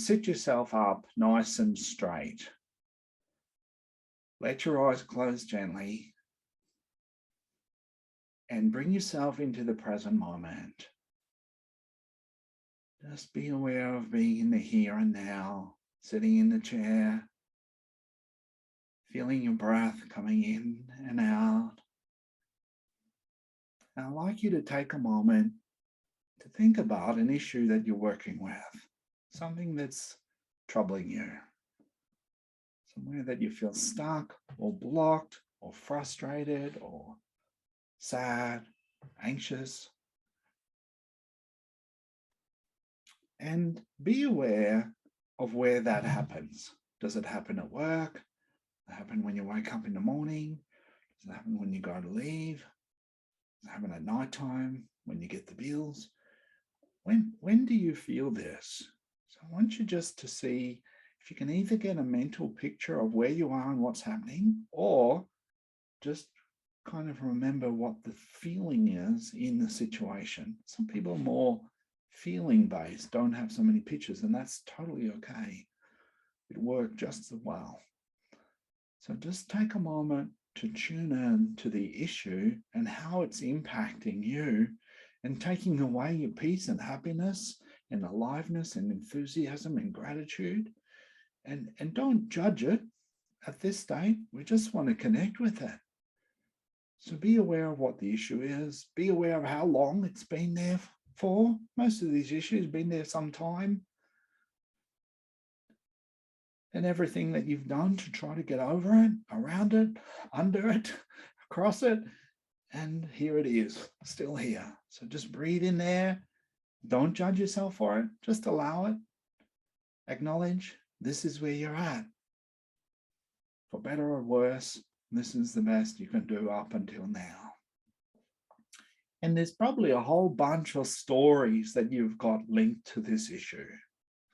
sit yourself up nice and straight. Let your eyes close gently and bring yourself into the present moment. Just be aware of being in the here and now, sitting in the chair, feeling your breath coming in and out. And I'd like you to take a moment to think about an issue that you're working with, something that's troubling you, somewhere that you feel stuck or blocked or frustrated or sad, anxious. And be aware of where that happens. Does it happen at work? Does it happen when you wake up in the morning? Does it happen when you go to leave? Does it happen at nighttime when you get the bills? When do you feel this? So I want you just to see if you can either get a mental picture of where you are and what's happening, or just kind of remember what the feeling is in the situation. Some people are more feeling based, don't have so many pictures, and that's totally okay. It worked just as well. So just take a moment to tune in to the issue and how it's impacting you and taking away your peace and happiness and aliveness and enthusiasm and gratitude. And don't judge it at this stage. We just want to connect with it. So be aware of what the issue is. Be aware of how long it's been there for. Most of these issues have been there some time. And everything that you've done to try to get over it, around it, under it, across it. And here it is, still here. So just breathe in there. Don't judge yourself for it. Just allow it. Acknowledge this is where you're at. For better or worse, this is the best you can do up until now. And there's probably a whole bunch of stories that you've got linked to this issue.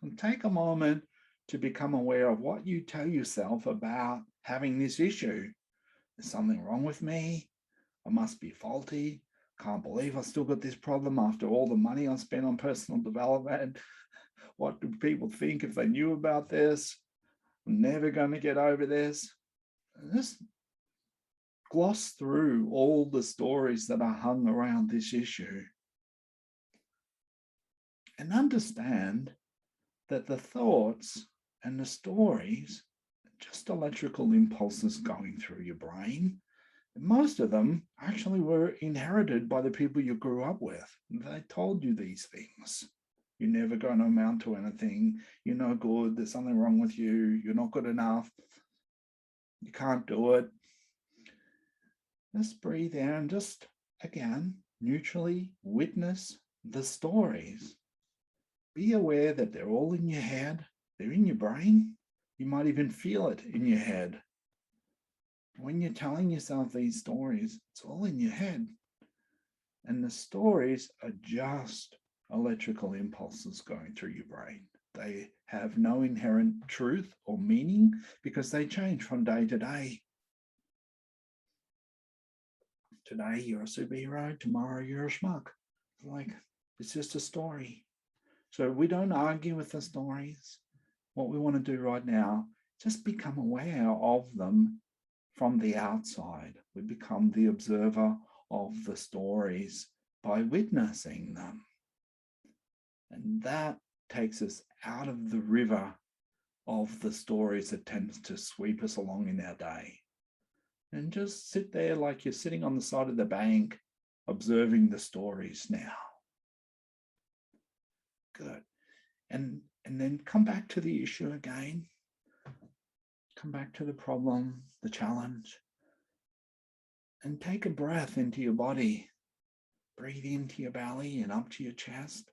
So take a moment to become aware of what you tell yourself about having this issue. There's something wrong with me. I must be faulty. Can't believe I still got this problem after all the money I spent on personal development. What do people think if they knew about this? I'm never going to get over this. And just gloss through all the stories that are hung around this issue and understand that the thoughts and the stories are just electrical impulses going through your brain. And most of them actually were inherited by the people you grew up with. They told you these things. You're never going to amount to anything. You're no good. There's something wrong with you. You're not good enough. You can't do it. Just breathe in and just, again, neutrally witness the stories. Be aware that they're all in your head. They're in your brain. You might even feel it in your head. When you're telling yourself these stories, it's all in your head. And the stories are just electrical impulses going through your brain. They have no inherent truth or meaning because they change from day to day. Today you're a superhero, tomorrow you're a schmuck. It's just a story. So we don't argue with the stories. What we want to do right now, just become aware of them from the outside. We become the observer of the stories by witnessing them. And that takes us out of the river of the stories that tends to sweep us along in our day. And just sit there like you're sitting on the side of the bank, observing the stories now. Good. And then come back to the issue again. Come back to the problem, the challenge. And take a breath into your body. Breathe into your belly and up to your chest.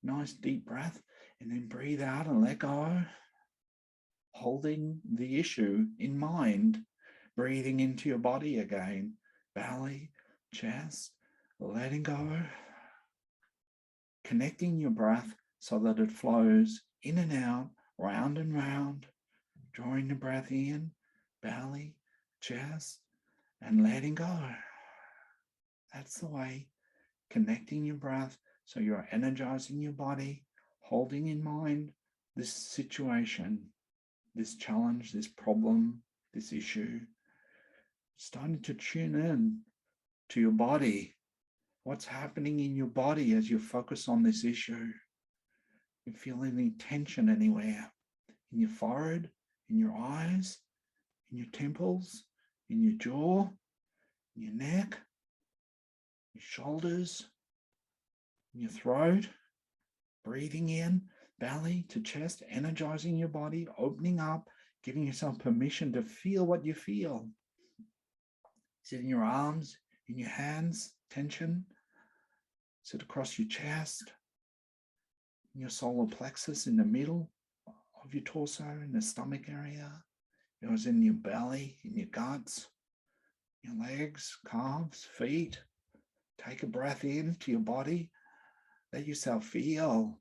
Nice deep breath. And then breathe out and let go. Holding the issue in mind. Breathing into your body again. Belly, chest, letting go. Connecting your breath so that it flows in and out, round and round. Drawing the breath in, belly, chest, and letting go. That's the way. Connecting your breath so you're energizing your body, holding in mind this situation, this challenge, this problem, this issue, starting to tune in to your body. What's happening in your body as you focus on this issue? You feel any tension anywhere? In your forehead, in your eyes, in your temples, in your jaw, in your neck, your shoulders, in your throat? Breathing in, belly to chest, energizing your body, opening up, giving yourself permission to feel what you feel. Is it in your arms, in your hands, tension? Is it across your chest, in your solar plexus, in the middle of your torso, in the stomach area? It was in your belly, in your guts, your legs, calves, feet. Take a breath into your body. Let yourself feel.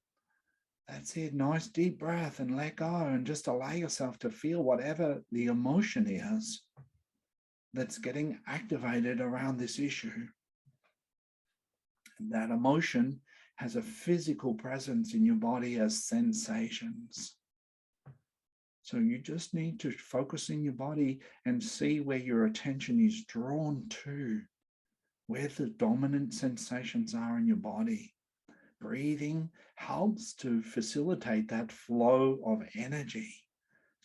That's it. Nice deep breath and let go and just allow yourself to feel whatever the emotion is that's getting activated around this issue. And that emotion has a physical presence in your body as sensations. So you just need to focus in your body and see where your attention is drawn to, where the dominant sensations are in your body. Breathing helps to facilitate that flow of energy.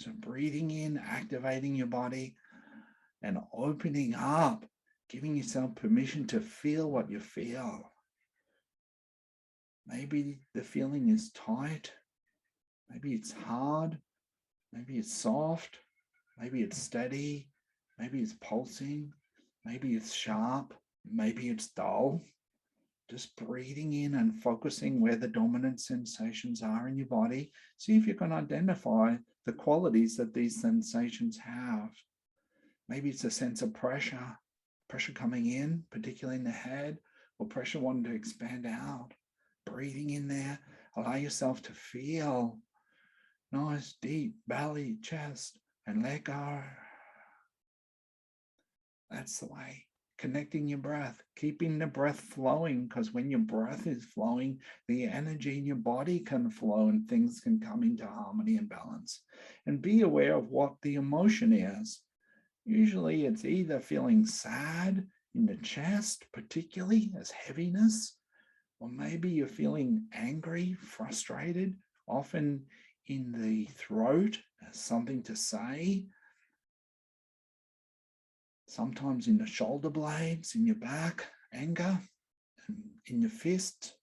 So breathing in, activating your body, and opening up, giving yourself permission to feel what you feel. Maybe the feeling is tight. Maybe it's hard. Maybe it's soft. Maybe it's steady. Maybe it's pulsing. Maybe it's sharp. Maybe it's dull. Just breathing in and focusing where the dominant sensations are in your body. See if you can identify the qualities that these sensations have. Maybe it's a sense of pressure coming in, particularly in the head, or pressure wanting to expand out. Breathing in there, allow yourself to feel nice, deep belly, chest, and let go. That's the way. Connecting your breath, keeping the breath flowing, because when your breath is flowing, the energy in your body can flow and things can come into harmony and balance. And be aware of what the emotion is. Usually it's either feeling sad in the chest, particularly as heaviness, or maybe you're feeling angry, frustrated, often in the throat as something to say. Sometimes in the shoulder blades, in your back, anger, and in your fist.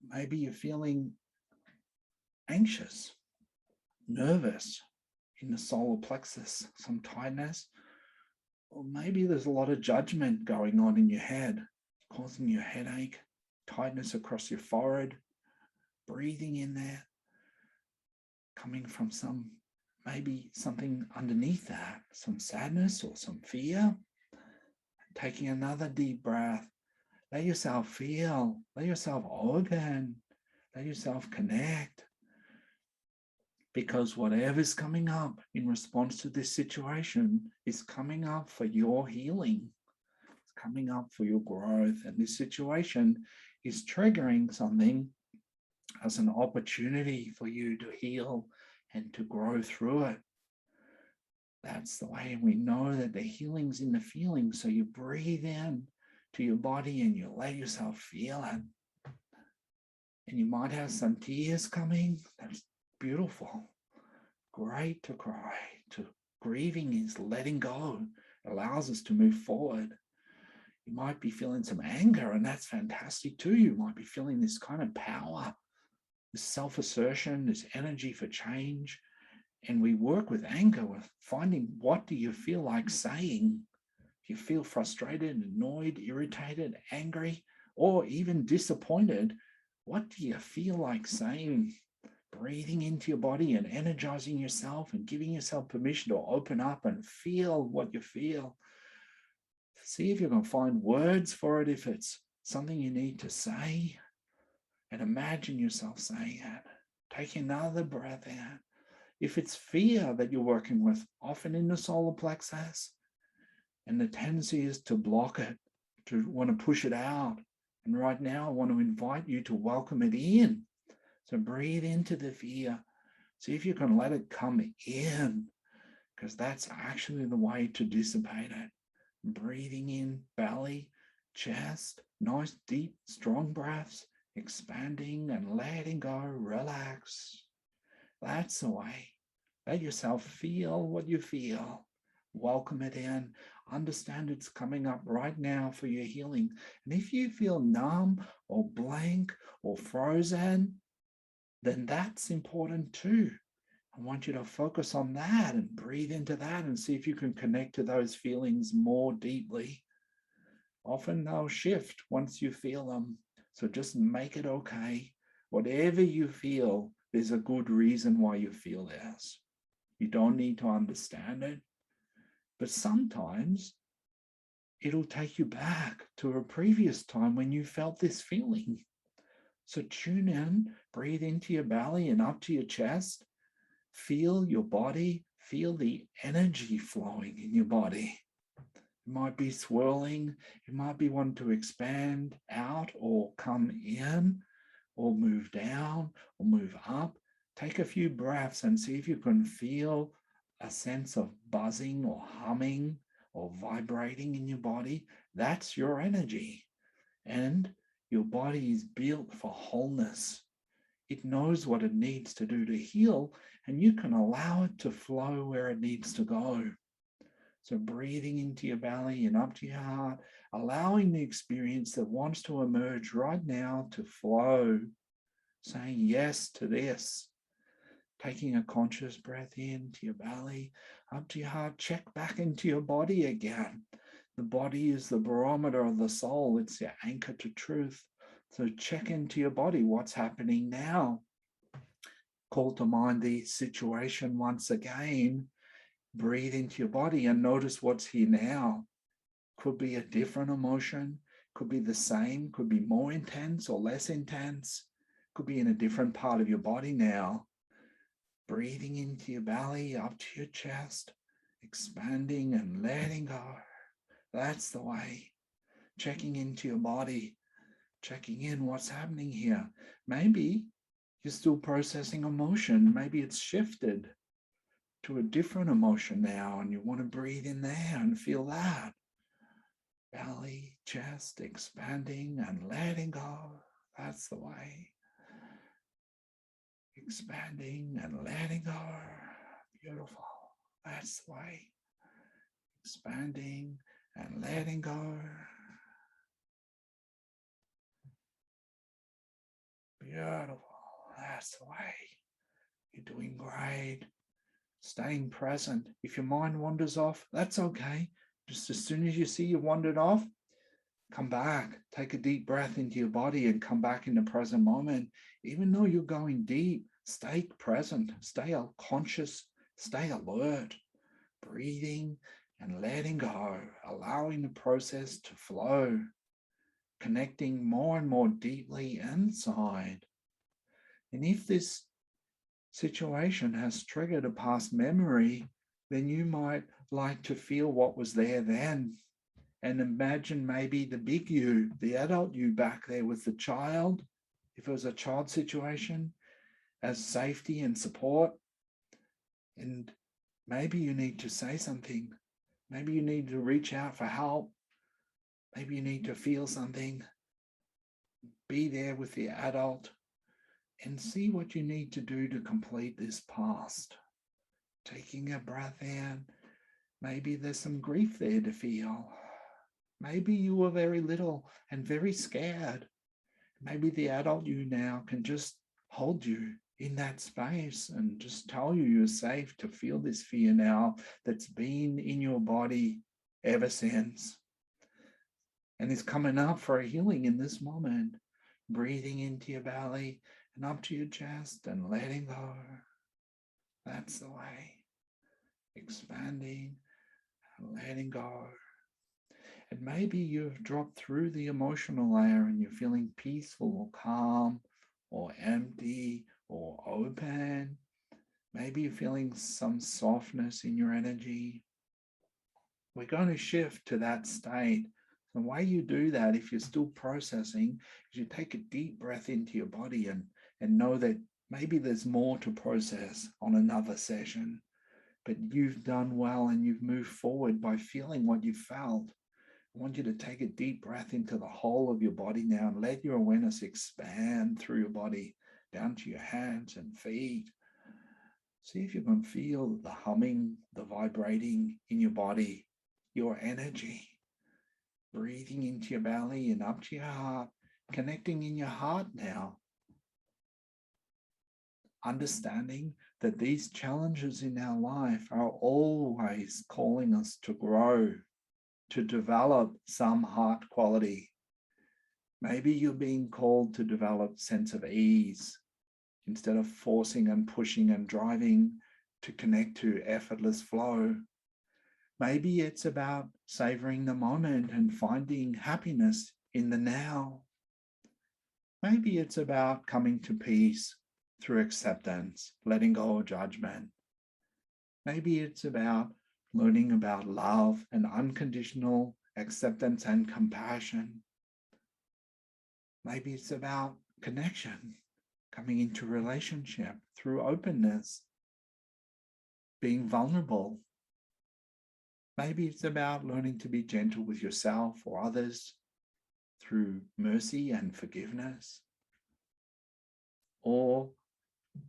Maybe you're feeling anxious, nervous in the solar plexus, some tightness. Or maybe there's a lot of judgment going on in your head, causing you a headache, tightness across your forehead, breathing in there, coming from maybe something underneath that, some sadness or some fear. Taking another deep breath. Let yourself feel, let yourself open, let yourself connect. Because whatever's coming up in response to this situation is coming up for your healing. It's coming up for your growth. And this situation is triggering something as an opportunity for you to heal and to grow through it. That's the way we know that the healing's in the feeling. So you breathe in to your body and you let yourself feel it. And you might have some tears coming. That's beautiful. Great to cry. Grieving is letting go. It allows us to move forward. You might be feeling some anger, and that's fantastic too. You might be feeling this kind of power, this self-assertion, this energy for change. And we work with anger, with finding what do you feel like saying. If you feel frustrated, annoyed, irritated, angry, or even disappointed, what do you feel like saying? Breathing into your body and energizing yourself and giving yourself permission to open up and feel what you feel. See if you can find words for it, if it's something you need to say, and imagine yourself saying it. Take another breath in. If it's fear that you're working with, often in the solar plexus, and the tendency is to block it, to want to push it out. And right now, I want to invite you to welcome it in. So breathe into the fear. See if you can let it come in, because that's actually the way to dissipate it. Breathing in, belly, chest, nice, deep, strong breaths, expanding and letting go, relax. That's the way. Let yourself feel what you feel. Welcome it in. Understand it's coming up right now for your healing. And if you feel numb or blank or frozen, then that's important too. I want you to focus on that and breathe into that and see if you can connect to those feelings more deeply. Often they'll shift once you feel them. So just make it okay. Whatever you feel, there's a good reason why you feel this. You don't need to understand it. But sometimes it'll take you back to a previous time when you felt this feeling. So tune in, breathe into your belly and up to your chest. Feel your body, feel the energy flowing in your body. It might be swirling, it might be wanting to expand out or come in or move down or move up. Take a few breaths and see if you can feel a sense of buzzing or humming or vibrating in your body. That's your energy. And your body is built for wholeness. It knows what it needs to do to heal, and you can allow it to flow where it needs to go. So breathing into your belly and up to your heart, allowing the experience that wants to emerge right now to flow, saying yes to this. Taking a conscious breath into your belly, up to your heart, check back into your body again. The body is the barometer of the soul. It's your anchor to truth. So check into your body. What's happening now? Call to mind the situation once again. Breathe into your body and notice what's here now. Could be a different emotion, could be the same, could be more intense or less intense, could be in a different part of your body now. Breathing into your belly, up to your chest, expanding and letting go. That's the way. Checking into your body, checking in what's happening here. Maybe you're still processing emotion. Maybe it's shifted to a different emotion now and you want to breathe in there and feel that. Belly, chest, expanding and letting go. That's the way. Expanding and letting go. Beautiful. That's the way. Expanding and letting go. Beautiful. That's the way. You're doing great. Staying present. If your mind wanders off, that's okay. Just as soon as you see you wandered off, come back. Take a deep breath into your body and come back in the present moment. Even though you're going deep, stay present, stay conscious, stay alert, breathing and letting go, allowing the process to flow, connecting more and more deeply inside. And if this situation has triggered a past memory, then you might like to feel what was there then. And imagine maybe the big you, the adult you back there with the child, if it was a child situation, as safety and support. And maybe you need to say something. Maybe you need to reach out for help. Maybe you need to feel something. Be there with the adult and see what you need to do to complete this past. Taking a breath in, maybe there's some grief there to feel. Maybe you were very little and very scared. Maybe the adult you now can just hold you in that space and just tell you you're safe to feel this fear now that's been in your body ever since. And is coming up for a healing in this moment. Breathing into your belly and up to your chest and letting go. That's the way. Expanding and letting go. And maybe you've dropped through the emotional layer and you're feeling peaceful or calm or empty or open. Maybe you're feeling some softness in your energy. We're going to shift to that state. The way you do that, if you're still processing, is you take a deep breath into your body and and know that maybe there's more to process on another session, but you've done well and you've moved forward by feeling what you felt. I want you to take a deep breath into the whole of your body now and let your awareness expand through your body down to your hands and feet. See if you can feel the humming, the vibrating in your body, your energy. Breathing into your belly and up to your heart, connecting in your heart now. Understanding that these challenges in our life are always calling us to grow, to develop some heart quality. Maybe you're being called to develop sense of ease instead of forcing and pushing and driving to connect to effortless flow. Maybe it's about savoring the moment and finding happiness in the now. Maybe it's about coming to peace through acceptance, letting go of judgment. Maybe it's about learning about love and unconditional acceptance and compassion. Maybe it's about connection, coming into relationship through openness, being vulnerable. Maybe it's about learning to be gentle with yourself or others through mercy and forgiveness, or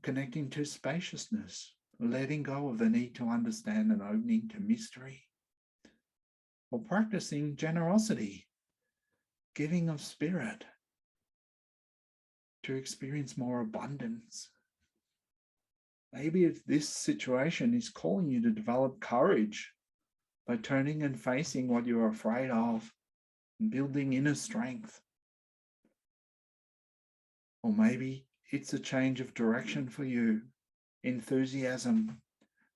connecting to spaciousness, letting go of the need to understand and opening to mystery, or practicing generosity, giving of spirit to experience more abundance. Maybe if this situation is calling you to develop courage by turning and facing what you're afraid of and building inner strength. Or maybe it's a change of direction for you, enthusiasm.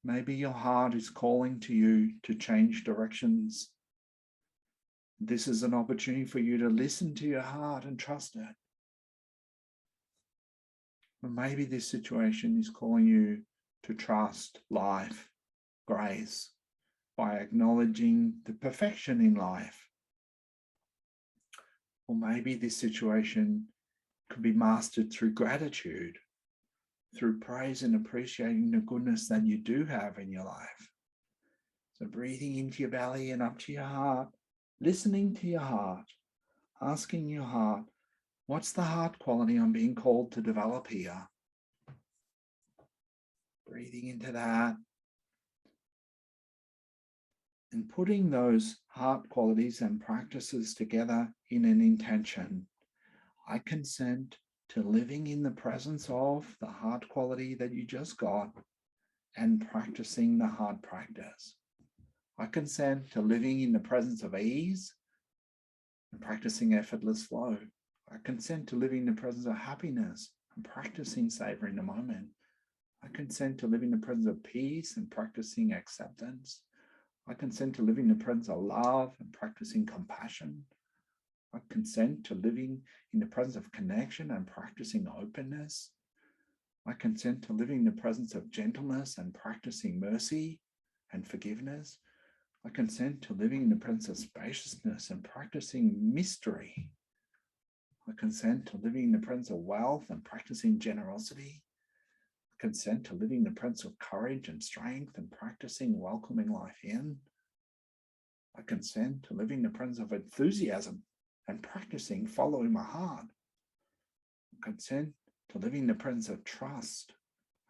Maybe your heart is calling to you to change directions. This is an opportunity for you to listen to your heart and trust it. Or maybe this situation is calling you to trust life, grace, by acknowledging the perfection in life. Or maybe this situation could be mastered through gratitude, through praise and appreciating the goodness that you do have in your life. So breathing into your belly and up to your heart, listening to your heart, asking your heart, what's the heart quality I'm being called to develop here? Breathing into that and putting those heart qualities and practices together in an intention. I consent to living in the presence of the heart quality that you just got and practicing the heart practice. I consent to living in the presence of ease and practicing effortless flow. I consent to living in the presence of happiness and practicing savoring the moment. I consent to living in the presence of peace and practicing acceptance. I consent to living in the presence of love and practicing compassion. I consent to living in the presence of connection and practicing openness. I consent to living in the presence of gentleness and practicing mercy and forgiveness. I consent to living in the presence of spaciousness and practicing mystery. I consent to living in the presence of wealth and practicing generosity. I consent to living in the presence of courage and strength and practicing welcoming life in. I consent to living in the presence of enthusiasm and practicing following my heart. I consent to living in the presence of trust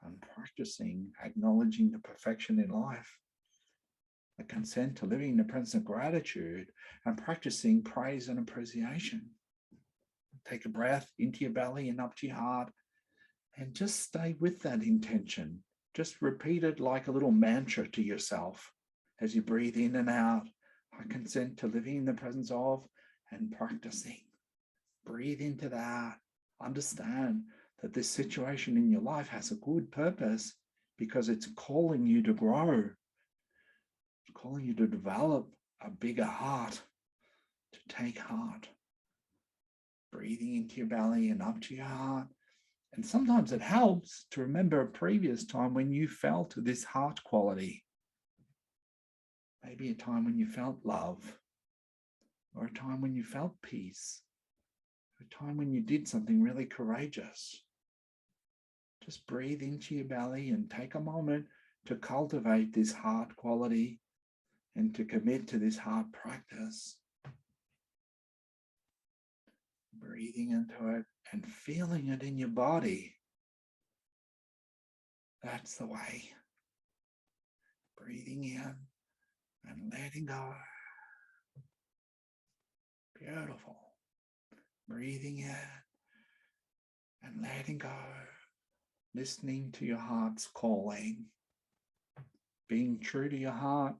and practicing acknowledging the perfection in life. I consent to living in the presence of gratitude and practicing praise and appreciation. Take a breath into your belly and up to your heart and just stay with that intention. Just repeat it like a little mantra to yourself as you breathe in and out. I consent to living in the presence of and practicing. Breathe into that. Understand that this situation in your life has a good purpose because it's calling you to grow. It's calling you to develop a bigger heart, to take heart. Breathing into your belly and up to your heart. And sometimes it helps to remember a previous time when you felt this heart quality. Maybe a time when you felt love, or a time when you felt peace, or a time when you did something really courageous. Just breathe into your belly and take a moment to cultivate this heart quality and to commit to this heart practice. Breathing into it and feeling it in your body. That's the way. Breathing in and letting go. Beautiful. Breathing in and letting go. Listening to your heart's calling. Being true to your heart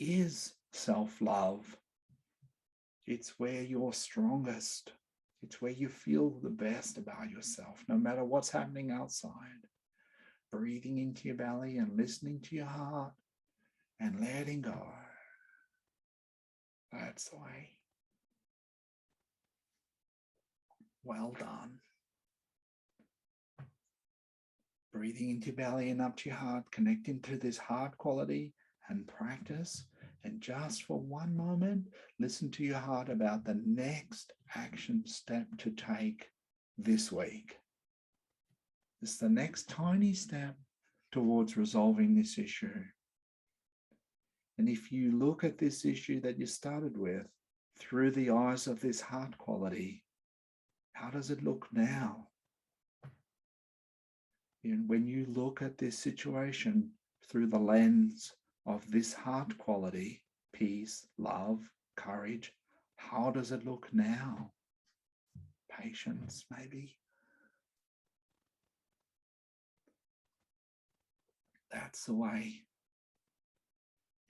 is self-love. It's where you're strongest. It's where you feel the best about yourself, no matter what's happening outside. Breathing into your belly and listening to your heart and letting go. That's the way. Well done. Breathing into your belly and up to your heart, connecting to this heart quality and practice. And just for one moment, listen to your heart about the next action step to take this week. It's the next tiny step towards resolving this issue. And if you look at this issue that you started with through the eyes of this heart quality, how does it look now? And when you look at this situation through the lens of this heart quality, peace, love, courage, how does it look now? Patience, maybe. That's the way.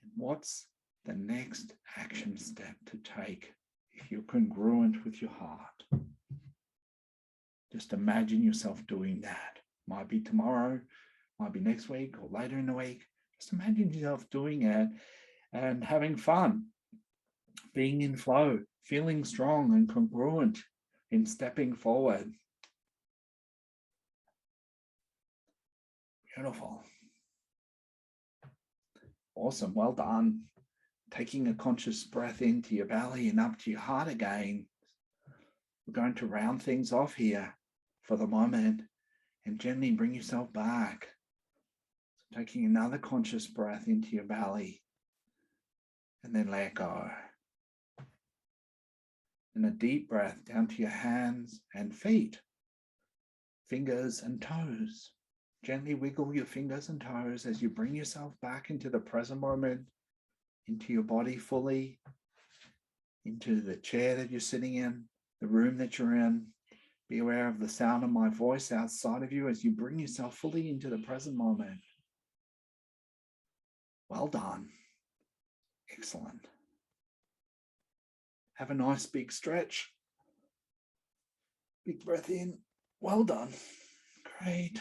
And what's the next action step to take if you're congruent with your heart? Just imagine yourself doing that. Might be tomorrow, might be next week or later in the week. Just imagine yourself doing it and having fun, being in flow, feeling strong and congruent in stepping forward. Beautiful. Awesome. Well done. Taking a conscious breath into your belly and up to your heart again. We're going to round things off here for the moment and gently bring yourself back. So taking another conscious breath into your belly and then let go. And a deep breath down to your hands and feet, fingers and toes. Gently wiggle your fingers and toes as you bring yourself back into the present moment, into your body fully, into the chair that you're sitting in, the room that you're in. Be aware of the sound of my voice outside of you as you bring yourself fully into the present moment. Well done. Excellent. Have a nice big stretch. Big breath in. Well done. Great.